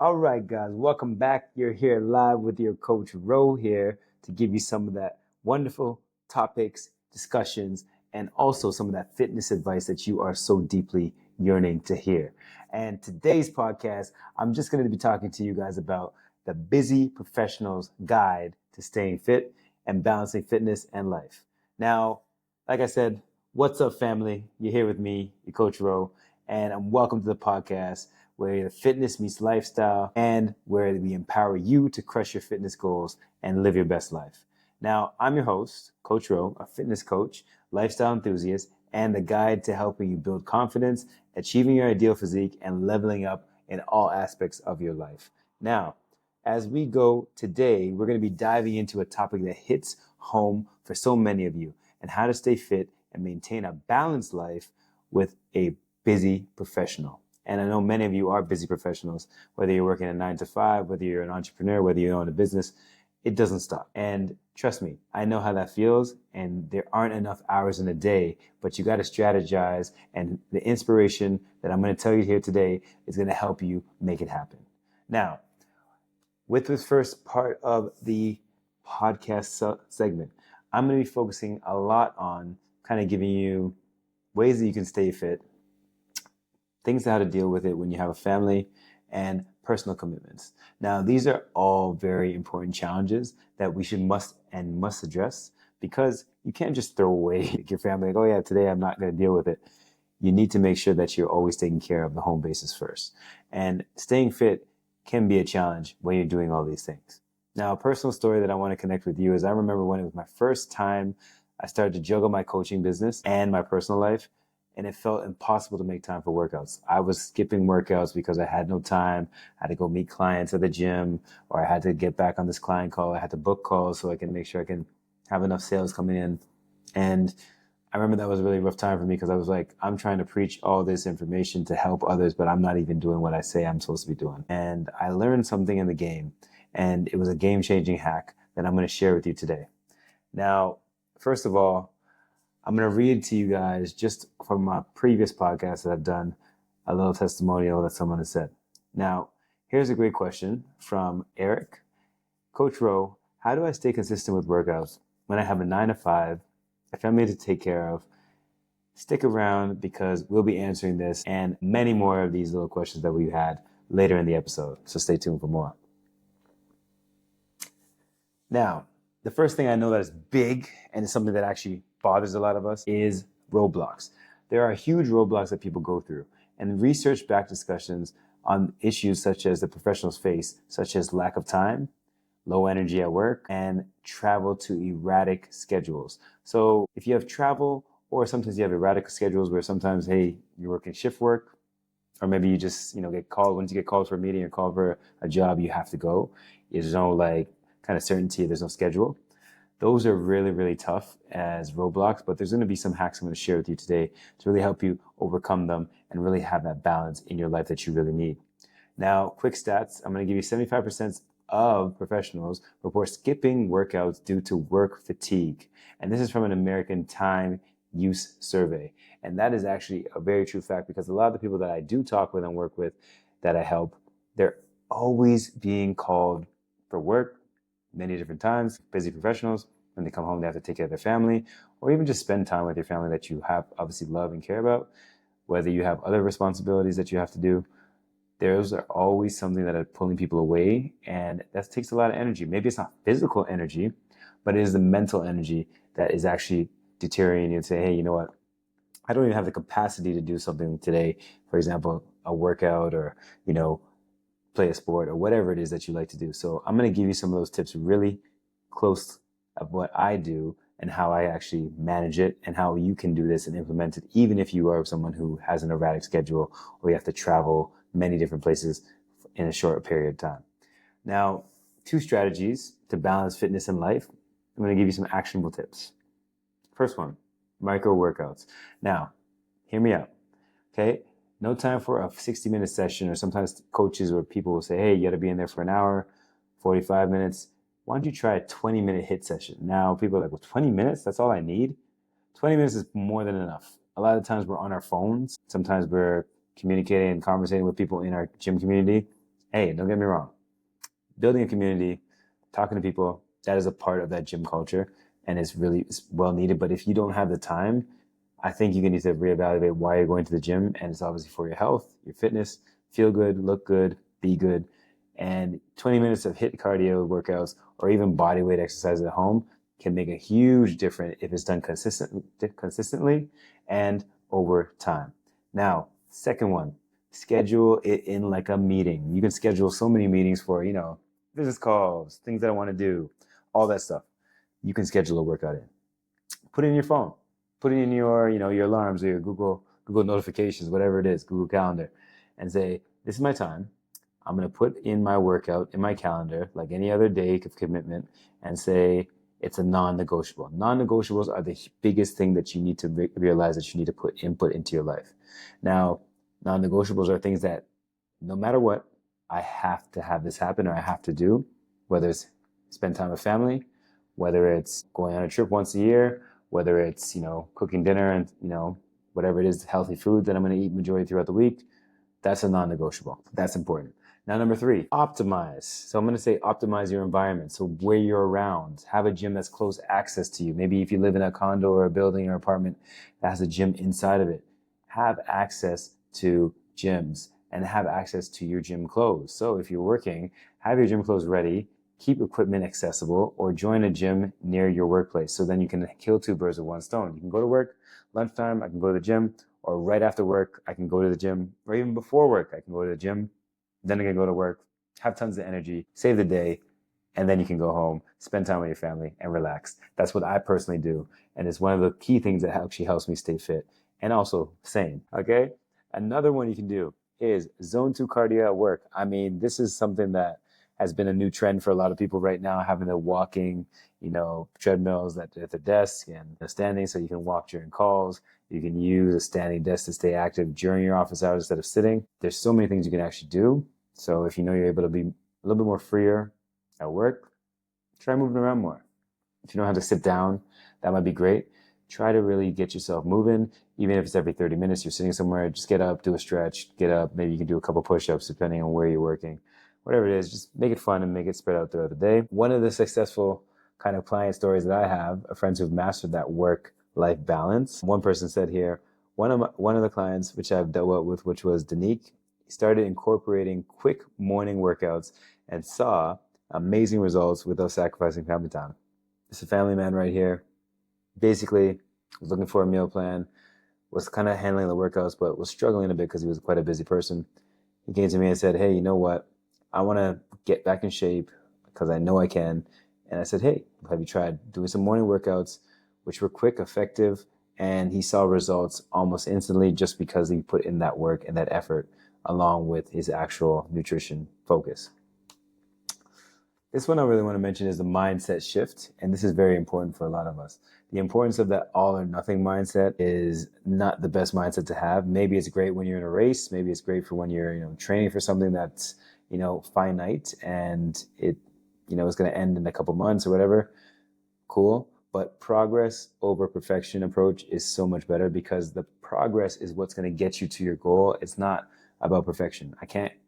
All right, guys, welcome back. You're here live with your coach Ro here to give you some of that wonderful topics, discussions, and also some of that fitness advice that you are so deeply yearning to hear. And today's podcast, I'm just going to be talking to you guys about the Busy Professional's Guide to Staying Fit and Balancing Fitness and Life. Now, like I said, what's up, family? You're here with me, your coach Ro, and I'm welcome to the podcast where the fitness meets lifestyle and where we empower you to crush your fitness goals and live your best life. Now, I'm your host, Coach Ro, a fitness coach, lifestyle enthusiast, and the guide to helping you build confidence, achieving your ideal physique, and leveling up in all aspects of your life. Now, as we go today, we're going to be diving into a topic that hits home for so many of you and how to stay fit and maintain a balanced life with a busy professional. And I know many of you are busy professionals, whether you're working a 9 to 5, whether you're an entrepreneur, whether you own a business, it doesn't stop. And trust me, I know how that feels, and there aren't enough hours in a day, but you got to strategize. And the inspiration that I'm going to tell you here today is going to help you make it happen. Now, with this first part of the podcast segment, I'm going to be focusing a lot on kind of giving you ways that you can stay fit, things how to deal with it when you have a family, and personal commitments. Now, these are all very important challenges that we must address, because you can't just throw away your family like, oh yeah, today I'm not going to deal with it. You need to make sure that you're always taking care of the home bases first. And staying fit can be a challenge when you're doing all these things. Now, a personal story that I want to connect with you is I remember when it was my first time I started to juggle my coaching business and my personal life, and it felt impossible to make time for workouts. I was skipping workouts because I had no time. I had to go meet clients at the gym, or I had to get back on this client call. I had to book calls so I can make sure I can have enough sales coming in. And I remember that was a really rough time for me, because I was like, I'm trying to preach all this information to help others, but I'm not even doing what I say I'm supposed to be doing. And I learned something in the game, and it was a game-changing hack that I'm going to share with you today. Now, first of all, I'm going to read to you guys just from my previous podcast that I've done, a little testimonial that someone has said. Now, here's a great question from Eric. Coach Ro, how do I stay consistent with workouts when I have a 9 to 5, a family to take care of? Stick around, because we'll be answering this and many more of these little questions that we had later in the episode. So stay tuned for more. Now, the first thing I know that is big, and is something that actually bothers a lot of us, is roadblocks. There are huge roadblocks that people go through, and research-backed discussions on issues such as the professionals face, such as lack of time, low energy at work, and travel to erratic schedules. So if you have travel, or sometimes you have erratic schedules where sometimes, hey, you're working shift work, or maybe you just, get called, once you get called for a meeting or called for a job, you have to go. There's no kind of certainty, there's no schedule. Those are really, really tough as roadblocks, but there's going to be some hacks I'm going to share with you today to really help you overcome them and really have that balance in your life that you really need. Now, quick stats. I'm going to give you 75% of professionals report skipping workouts due to work fatigue. And this is from an American Time Use Survey. And that is actually a very true fact, because a lot of the people that I do talk with and work with, that I help, they're always being called for work many different times. Busy professionals, when they come home, they have to take care of their family, or even just spend time with your family that you have obviously love and care about. Whether you have other responsibilities that you have to do, those are always something that are pulling people away, and that takes a lot of energy. Maybe it's not physical energy, but it is the mental energy that is actually deteriorating you and say, hey, you know what? I don't even have the capacity to do something today. For example, a workout, or, play a sport, or whatever it is that you like to do. So I'm going to give you some of those tips really close of what I do and how I actually manage it, and how you can do this and implement it, even if you are someone who has an erratic schedule, or you have to travel many different places in a short period of time. Now, 2 strategies to balance fitness and life. I'm going to give you some actionable tips. First one, micro workouts. Now, hear me out. Okay? No time for a 60-minute session, or sometimes coaches or people will say, hey, you got to be in there for an hour, 45 minutes. Why don't you try a 20-minute HIIT session? Now, people are like, well, 20 minutes? That's all I need? 20 minutes is more than enough. A lot of times we're on our phones. Sometimes we're communicating and conversating with people in our gym community. Hey, don't get me wrong. Building a community, talking to people, that is a part of that gym culture and it's well needed. But if you don't have the time, I think you need to reevaluate why you're going to the gym. And it's obviously for your health, your fitness, feel good, look good, be good. And 20 minutes of HIIT cardio workouts or even body weight exercise at home can make a huge difference if it's done consistently and over time. Now, second one, schedule it in like a meeting. You can schedule so many meetings for, business calls, things that I want to do, all that stuff. You can schedule a workout in. Put it in your phone. Put it in your, your alarms or your Google notifications, whatever it is, Google Calendar, and say, this is my time. I'm going to put in my workout in my calendar, like any other day of commitment, and say it's a non-negotiable. Non-negotiables are the biggest thing that you need to realize that you need to put input into your life. Now, non-negotiables are things that no matter what, I have to have this happen or I have to do, whether it's spend time with family, whether it's going on a trip once a year, whether it's, cooking dinner and, whatever it is, healthy food that I'm going to eat majority throughout the week. That's a non-negotiable. That's important. Now, number 3, optimize. So I'm going to say optimize your environment. So where you're around, have a gym that's close access to you. Maybe if you live in a condo or a building or apartment that has a gym inside of it, have access to gyms and have access to your gym clothes. So if you're working, have your gym clothes ready, keep equipment accessible, or join a gym near your workplace. So then you can kill 2 birds with 1 stone. You can go to work, lunchtime, I can go to the gym, or right after work, I can go to the gym, or even before work, I can go to the gym. Then I can go to work, have tons of energy, save the day, and then you can go home, spend time with your family, and relax. That's what I personally do. And it's one of the key things that actually helps me stay fit and also sane, okay? Another one you can do is zone 2 cardio at work. I mean, this is something that has been a new trend for a lot of people right now, having the walking, treadmills at the desk and standing so you can walk during calls. You can use a standing desk to stay active during your office hours instead of sitting. There's so many things you can actually do. So if you're able to be a little bit more freer at work, try moving around more. If you don't have to sit down, that might be great. Try to really get yourself moving. Even if it's every 30 minutes, you're sitting somewhere, just get up, do a stretch, get up. Maybe you can do a couple push-ups depending on where you're working. Whatever it is, just make it fun and make it spread out throughout the day. One of the successful kind of client stories that I have are friends who've mastered that work-life balance. One person said here, one of the clients which I've dealt with, which was Danique, he started incorporating quick morning workouts and saw amazing results without sacrificing family time. It's a family man right here. Basically, was looking for a meal plan, was kind of handling the workouts, but was struggling a bit because he was quite a busy person. He came to me and said, hey, you know what? I want to get back in shape because I know I can. And I said, hey, have you tried doing some morning workouts, which were quick, effective, and he saw results almost instantly just because he put in that work and that effort along with his actual nutrition focus. This one I really want to mention is the mindset shift, and this is very important for a lot of us. The importance of that all or nothing mindset is not the best mindset to have. Maybe it's great when you're in a race. Maybe it's great for when you're, training for something that's, finite and it, is going to end in a couple months or whatever. Cool. But progress over perfection approach is so much better because the progress is what's going to get you to your goal. It's not about perfection.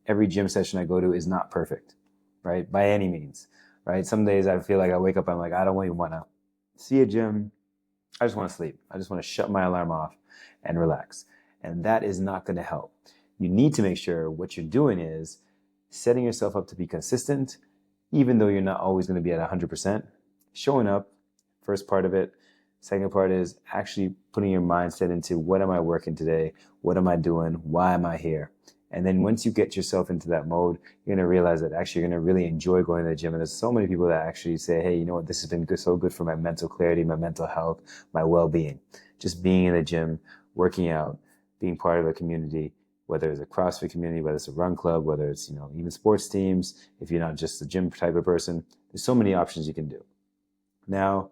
Every gym session I go to is not perfect, right? By any means, right? Some days I feel like I wake up, I'm like, I don't even want to see a gym. I just want to sleep. I just want to shut my alarm off and relax. And that is not going to help. You need to make sure what you're doing is setting yourself up to be consistent, even though you're not always going to be at 100%. Showing up, first part of it. Second part is actually putting your mindset into what am I working today? What am I doing? Why am I here? And then once you get yourself into that mode, you're going to realize that actually you're going to really enjoy going to the gym. And there's so many people that actually say, hey, you know what? This has been so good for my mental clarity, my mental health, my well-being. Just being in the gym, working out, being part of a community, whether it's a CrossFit community, whether it's a run club, whether it's, even sports teams. If you're not just a gym type of person, there's so many options you can do. Now,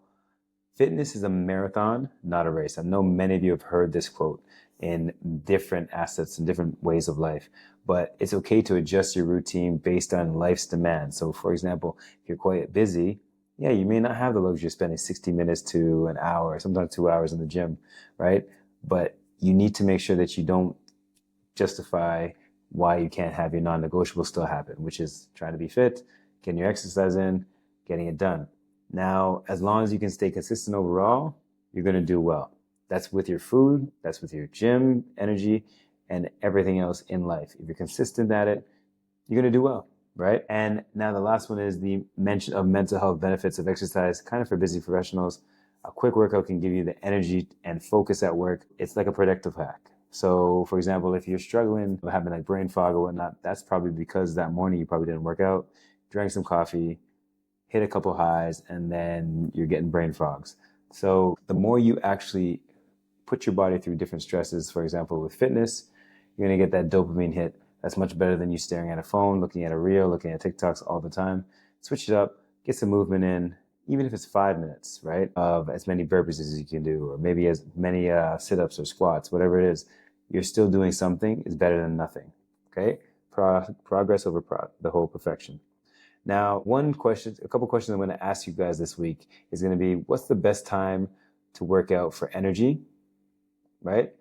fitness is a marathon, not a race. I know many of you have heard this quote in different assets and different ways of life, but it's okay to adjust your routine based on life's demands. So for example, if you're quite busy, yeah, you may not have the luxury of spending 60 minutes to an hour, sometimes 2 hours in the gym, right? But you need to make sure that you don't justify why you can't have your non-negotiable still happen, which is trying to be fit, getting your exercise in, getting it done. Now, as long as you can stay consistent overall, you're going to do well. That's with your food, that's with your gym, energy, and everything else in life. If you're consistent at it, you're going to do well, right? And now the last one is the mention of mental health benefits of exercise, kind of for busy professionals. A quick workout can give you the energy and focus at work. It's like a productive hack. So, for example, if you're struggling with having like brain fog or whatnot, that's probably because that morning you probably didn't work out, drank some coffee, hit a couple highs, and then you're getting brain fogs. So the more you actually put your body through different stresses, for example, with fitness, you're going to get that dopamine hit. That's much better than you staring at a phone, looking at a reel, looking at TikToks all the time. Switch it up, get some movement in, even if it's 5 minutes, right? Of as many burpees as you can do, or maybe as many sit-ups or squats, whatever it is. You're still doing something is better than nothing, okay? Progress over the whole perfection. Now, a couple questions I'm going to ask you guys this week is going to be, what's the best time to work out for energy, right?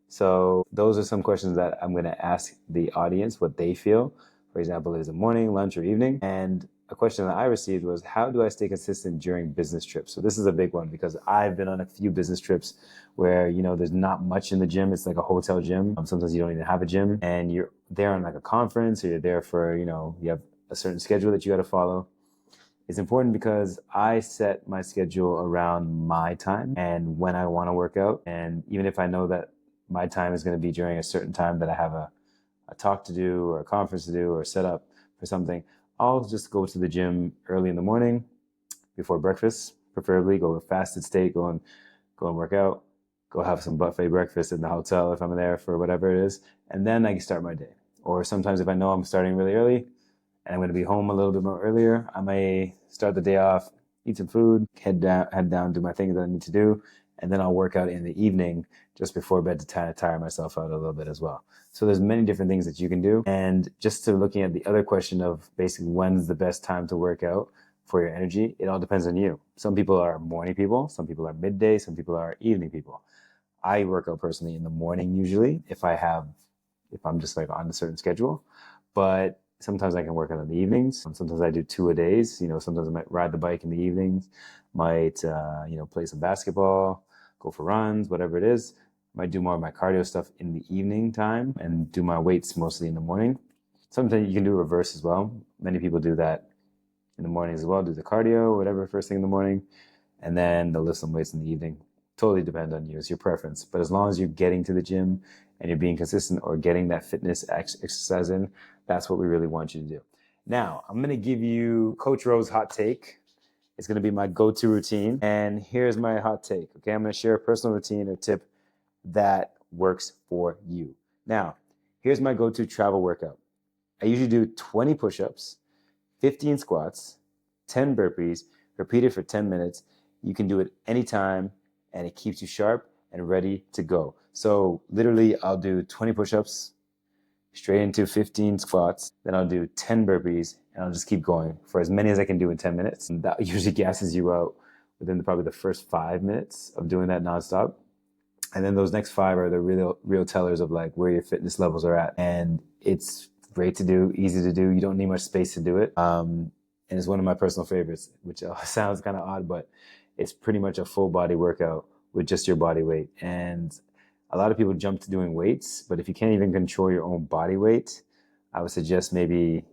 So those are some questions that I'm going to ask the audience, what they feel. For example, is it morning, lunch, or evening? And a question that I received was, how do I stay consistent during business trips? So this is a big one because I've been on a few business trips where, there's not much in the gym. It's like a hotel gym. Sometimes you don't even have a gym, and you're there on like a conference, or you're there for, you have a certain schedule that you got to follow. It's important because I set my schedule around my time and when I want to work out. And even if I know that my time is going to be during a certain time that I have a talk to do or a conference to do or set up for something, I'll just go to the gym early in the morning before breakfast, preferably go with fasted state, go and work out, go have some buffet breakfast in the hotel if I'm there for whatever it is. And then I can start my day. Or sometimes if I know I'm starting really early and I'm going to be home a little bit more earlier, I may start the day off, eat some food, head down, do my things that I need to do, and then I'll work out in the evening just before bed to kind of tire myself out a little bit as well. So there's many different things that you can do. And just to looking at the other question of basically when's the best time to work out for your energy, it all depends on you. Some people are morning people, some people are midday, some people are evening people. I work out personally in the morning usually if I'm just like on a certain schedule, but sometimes I can work out in the evenings. Sometimes I do 2 a days. Sometimes I might ride the bike in the evenings, might, play some basketball, go for runs, whatever it is. Might do more of my cardio stuff in the evening time and do my weights mostly in the morning. Sometimes you can do reverse as well. Many people do that in the morning as well, do the cardio, whatever, first thing in the morning, and then they'll lift some weights in the evening. Totally depends on you. It's your preference. But as long as you're getting to the gym and you're being consistent or getting that fitness exercise in, that's what we really want you to do. Now, I'm going to give you Coach Ro's hot take. It's going to be my go-to routine. And here's my hot take. Okay, I'm going to share a personal routine or tip that works for you. Now, here's my go-to travel workout. I usually do 20 push-ups, 15 squats, 10 burpees, repeat it for 10 minutes. You can do it anytime, and it keeps you sharp and ready to go. So literally, I'll do 20 push-ups, straight into 15 squats, then I'll do 10 burpees, and I'll just keep going for as many as I can do in 10 minutes. And that usually gasses you out within probably the first 5 minutes of doing that nonstop. And then those next 5 are the real tellers of like where your fitness levels are at. And it's great to do, easy to do. You don't need much space to do it. And it's one of my personal favorites, which sounds kind of odd, but it's pretty much a full body workout with just your body weight. And a lot of people jump to doing weights, but if you can't even control your own body weight, I would suggest maybe,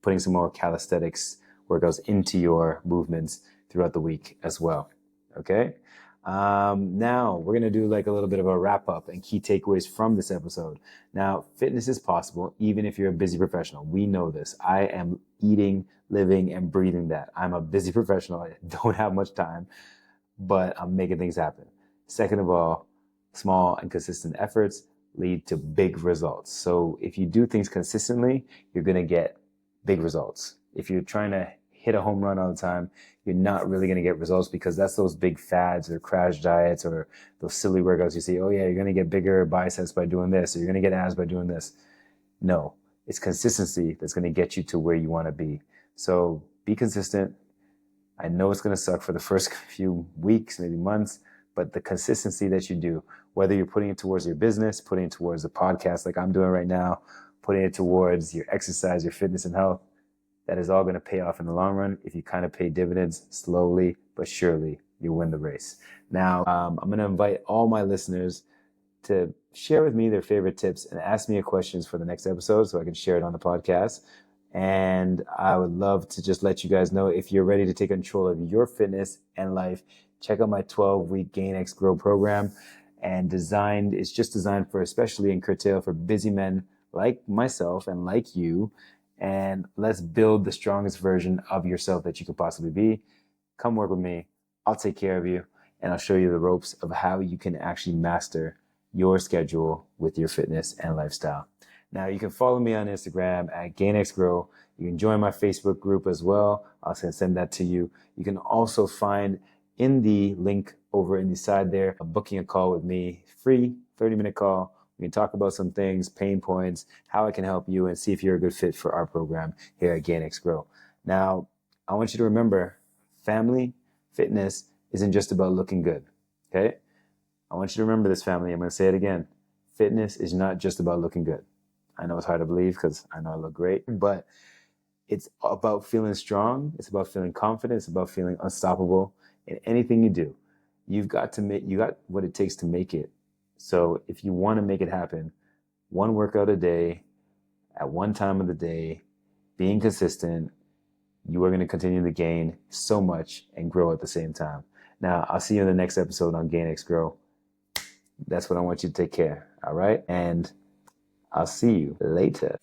putting some more calisthenics workouts into your movements throughout the week as well. Okay. Now we're going to do like a little bit of a wrap up and key takeaways from this episode. Now, fitness is possible even if you're a busy professional. We know this. I am eating, living, and breathing that. I'm a busy professional. I don't have much time, but I'm making things happen. Second of all, small and consistent efforts lead to big results. So if you do things consistently, you're going to get big results. If you're trying to hit a home run all the time, you're not really going to get results because that's those big fads or crash diets or those silly workouts. You say, oh yeah, you're going to get bigger biceps by doing this, or you're going to get abs by doing this. No, it's consistency that's going to get you to where you want to be. So be consistent. I know it's going to suck for the first few weeks, maybe months, but the consistency that you do, whether you're putting it towards your business, putting it towards the podcast like I'm doing right now, putting it towards your exercise, your fitness and health, that is all going to pay off in the long run. If you kind of pay dividends slowly but surely, you win the race. Now, I'm going to invite all my listeners to share with me their favorite tips and ask me questions for the next episode so I can share it on the podcast. And I would love to just let you guys know, if you're ready to take control of your fitness and life, check out my 12-week GainX Grow program. And it's just designed for, especially in curtail, for busy men like myself and like you. And let's build the strongest version of yourself that you could possibly be. Come work with me. I'll take care of you, and I'll show you the ropes of how you can actually master your schedule with your fitness and lifestyle. Now, you can follow me on Instagram at GainXGrow. You can join my Facebook group as well. I'll send that to you. You can also find in the link over in the side there, booking a call with me, free 30-minute call. We can talk about some things, pain points, how I can help you, and see if you're a good fit for our program here at GainXGrow. Now, I want you to remember, family fitness isn't just about looking good, okay? I want you to remember this, family. I'm going to say it again. Fitness is not just about looking good. I know it's hard to believe because I know I look great, but it's about feeling strong. It's about feeling confident. It's about feeling unstoppable in anything you do. You got what it takes to make it. So if you want to make it happen, one workout a day, at one time of the day, being consistent, you are going to continue to gain so much and grow at the same time. Now, I'll see you in the next episode on GainX Grow. That's what I want you to take care. All right. And I'll see you later.